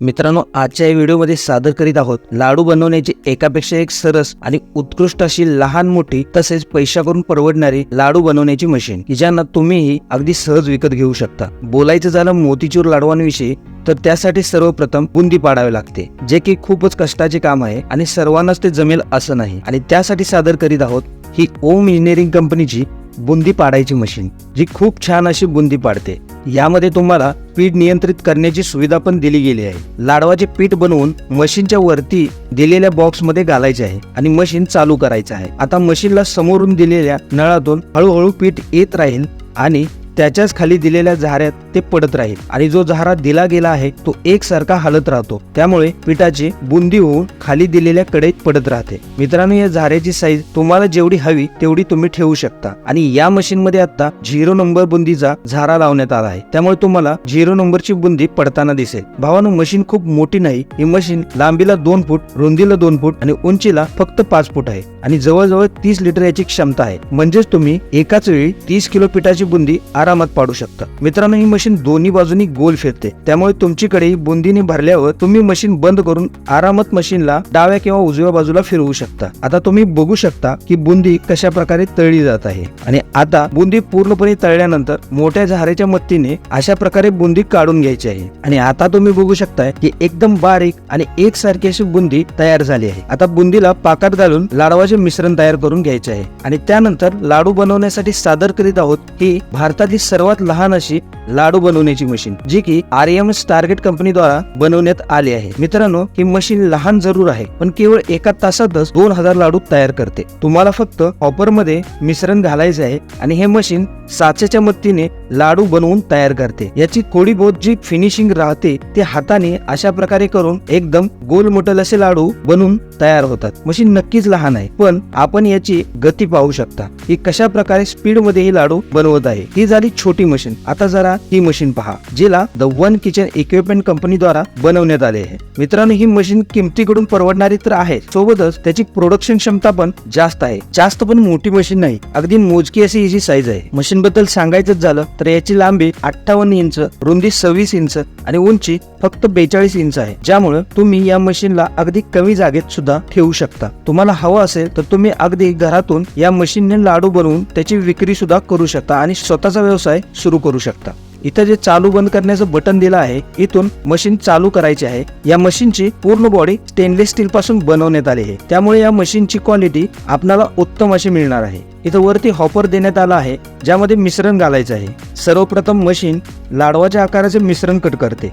मित्रांनो, आजच्या या व्हिडिओमध्ये सादर करीत आहोत लाडू बनवण्याची एकापेक्षा एक सरस आणि उत्कृष्ट अशी लहान मोठी तसेच पैसा करून परवडणारी लाडू बनवण्याची मशीन की ज्यांना तुम्हीही अगदी सहज विकत घेऊ शकता। बोलायचं झालं मोतीचूर लाडवांविषयी तर त्यासाठी सर्वप्रथम बुंदी पाडावी लागते, जे की खूपच कष्टाचे काम आहे आणि सर्वांनाच ते जमेल असं नाही। आणि त्यासाठी सादर करीत आहोत ही ओम इंजिनिअरिंग कंपनीची बुंदी पाडायची मशीन, जी खूप छान अशी बुंदी पाडते। यामध्ये तुम्हाला पीठ नियंत्रित करण्याची सुविधा पण दिली गेली आहे। लाडवाचे पीठ बनवून मशीनच्या वरती दिलेल्या बॉक्स मध्ये घालायचे आहे आणि मशीन चालू करायचं आहे। आता मशीनला समोरून दिलेल्या नळातून हळूहळू पीठ येत राहील आणि त्याच्याच खाली दिलेल्या झाऱ्यात ते पडत राहील आणि जो झारा दिला गेला आहे तो एकसारखा हलत राहतो, त्यामुळे पिठाची बुंदी होऊन खाली दिलेल्या कढईत पडत राहते। मित्रांनो, या झाऱ्याची साईज तुम्हाला जेवढी हवी तेवढी तुम्ही ठेवू शकता आणि या मशीन मध्ये आता 0 नंबर बुंदीचा झारा लावण्यात आला आहे, त्यामुळे तुम्हाला 0 नंबरची बुंदी पडताना दिसेल। भावानो, मशीन खूप मोठी नाही, ही मशीन लांबीला 2 फूट, रुंदीला 2 फूट आणि उंचीला फक्त 5 फूट आहे आणि जवळजवळ 30 लिटर याची क्षमता आहे। म्हणजेच तुम्ही एकाच वेळी 30 किलो पिठाची बुंदी आरामात पाडू शकता। मित्रांनो, ही मशीन दोन्ही बाजूनी गोल फिरते, त्यामुळे तुमचीकडे बुंदीने भरल्यावर तुम्ही मशीन बंद करून आरामात मशीनला डाव्या किंवा उजव्या बाजूला फिरवू शकता। आता तुम्ही बघू शकता की बुंदी कशा प्रकारे तळली जात आहे आणि आता बुंदी पूर्णपणे तळल्यानंतर मोठ्या झाऱ्याच्या मदतीने अशा प्रकारे बुंदी काढून घ्यायची आहे आणि आता तुम्ही बघू शकता की एकदम बारीक आणि एकसारखी अशी बुंदी तयार झाली आहे। आता बुंदीला पाकात घालून लाडवाचे मिश्रण तयार करून घ्यायचे आहे आणि त्यानंतर लाडू बनवण्यासाठी सादर करीत आहोत ही भारतातील सर्वात लहान अशी लाडू बनवण्याची मशीन, जी की RMS टार्गेट कंपनी द्वारा बनवण्यात आली आहे। मित्रांनो, ही मशीन लहान जरूर आहे पण केवळ एका तासातच 2000 लाडू तयार करते। तुम्हाला फक्त हॉपर मध्ये मिश्रण घालायचे आहे आणि हे मशीन साचेच्या मदतीने लाडू बनवून तयार करते। याची थोडी बहुत जी फिनिशिंग राहते ते हाताने अशा प्रकारे करून एकदम गोल मोठल असे लाडू बनवून तयार होतात। मशीन नक्कीच लहान आहे पण आपण याची गती पाहू शकता, ही कशा प्रकारे स्पीड मध्ये ही लाडू बनवत आहे। ही झाली छोटी मशीन। आता जरा ही मशीन पहा, जिला the one kitchen equipment company द्वारा बनवण्यात आले आहे। मित्रांनो, ही मशीन किमतीकडून परवडणारी तर आहे, सोबतच त्याची प्रोडक्शन क्षमता पण जास्त आहे। जास्त पण मोठी मशीन नाही, अगदी मोजकी अशी हिची साईज आहे। मशीन बद्दल सांगायचं झालं तर याची लांबी 58 इंच, रुंदी 26 इंच आणि उंची फक्त 42 इंच आहे, ज्यामुळे तुम्ही या मशीनला अगदी कमी जागेत सुद्धा ठेवू शकता। तुम्हाला हवं असेल तर तुम्ही अगदी घरातून या मशीनने लाडू बनवून त्याची विक्री सुद्धा करू शकता आणि स्वतःचा व्यवसाय सुरू करू शकता। इथं जे चालू बंद करण्याचं बटन दिलं आहे, इथून मशीन चालू करायची आहे। या मशीनची पूर्ण बॉडी स्टेनलेस स्टील पासून बनवण्यात आली आहे, त्यामुळे या मशीनची क्वालिटी आपल्याला उत्तम अशी मिळणार आहे। इथं वरती हॉपर देण्यात आला आहे, ज्यामध्ये मिश्रण घालायचं आहे। सर्वप्रथम मशीन लाडवाच्या आकाराचे मिश्रण कट करते।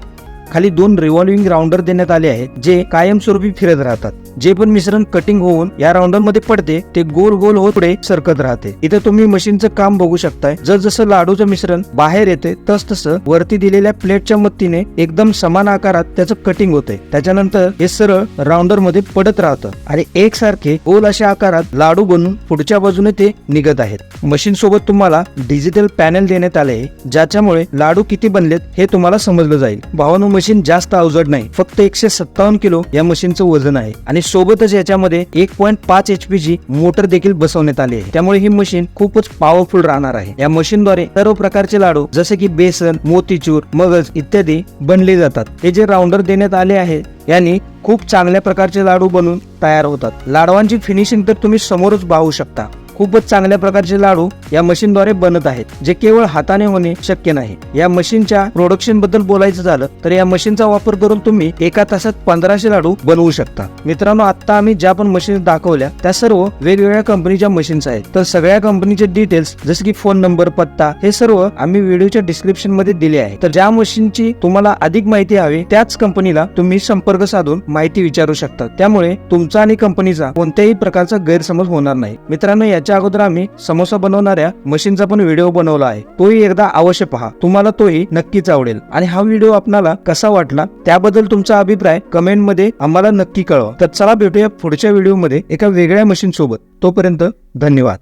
खाली 2 रिव्हॉल्विंग राउंडर देण्यात आले आहेत, जे कायमस्वरूपी फिरत राहतात। जे पण मिश्रण कटिंग होऊन या राउंडर मध्ये पडते ते गोल गोल होत पुढे सरकत राहते। इथे तुम्ही मशीनचं काम बघू शकताय। जसं लाडूचं मिश्रण बाहेर येते तसं वरती दिलेल्या प्लेटच्या मदतीने एकदम समान आकारात त्याचं कटिंग होते। त्याच्यानंतर हे सरळ राउंडर मध्ये पडत राहतं आणि एकसारखे गोल अशा आकारात लाडू बनून पुढच्या बाजूने ते निघत आहेत। मशीन सोबत तुम्हाला डिजिटल पॅनल देण्यात आले, ज्याच्यामुळे लाडू किती बनलेत हे तुम्हाला समजलं जाईल। भावानो, मशीन जास्त अवजड नाही, फक्त 157 किलो या मशीनचं वजन आहे आणि सोबतच याच्यामध्ये 1.5 HP मोटर देखील बसवण्यात आली आहे, त्यामुळे ही मशीन खूपच पॉवरफुल राहणार आहे। या मशीनद्वारे सर्व प्रकारचे लाडू जसे की बेसन, मोतीचूर, मगज इत्यादी बनले जातात। हे जे राउंडर देण्यात आले आहे यांनी खूप चांगल्या प्रकारचे लाडू बनून तयार होतात। लाडवांची फिनिशिंग तर तुम्ही समोरच पाहू शकता। खूपच चांगल्या प्रकारचे लाडू या मशीनद्वारे बनत आहेत, जे केवळ हाताने होणे शक्य नाही। या मशीनच्या प्रोडक्शन बद्दल बोलायचं झालं तर या मशीनचा वापर करून तुम्ही एका तासात 1500 लाडू बनवू शकता। मित्रांनो, आता आम्ही ज्या पण मशीन दाखवल्या त्या सर्व वेगवेगळ्या कंपनीच्या मशीन्स आहेत, तर सगळ्या कंपनीचे डिटेल्स जसे की फोन नंबर, पत्ता हे सर्व आम्ही व्हिडिओच्या डिस्क्रिप्शन मध्ये दिले आहे। तर ज्या मशीनची तुम्हाला अधिक माहिती हवी त्याच कंपनीला तुम्ही संपर्क साधून माहिती विचारू शकता, त्यामुळे तुमचा आणि कंपनीचा कोणत्याही प्रकारचा गैरसमज होणार नाही। मित्रांनो, याच्या अगोदर आम्ही समोसा बनवणाऱ्या मशीनचा पण व्हिडिओ बनवला आहे, तोही एकदा अवश्य पहा, तुम्हाला तोही नक्कीच आवडेल। आणि हा व्हिडिओ आपल्याला कसा वाटला त्याबद्दल तुमचा अभिप्राय कमेंट मध्ये आम्हाला नक्की कळवा। तर चला भेटूया पुढच्या व्हिडिओ मध्ये एका वेगळ्या मशीन सोबत। तोपर्यंत धन्यवाद।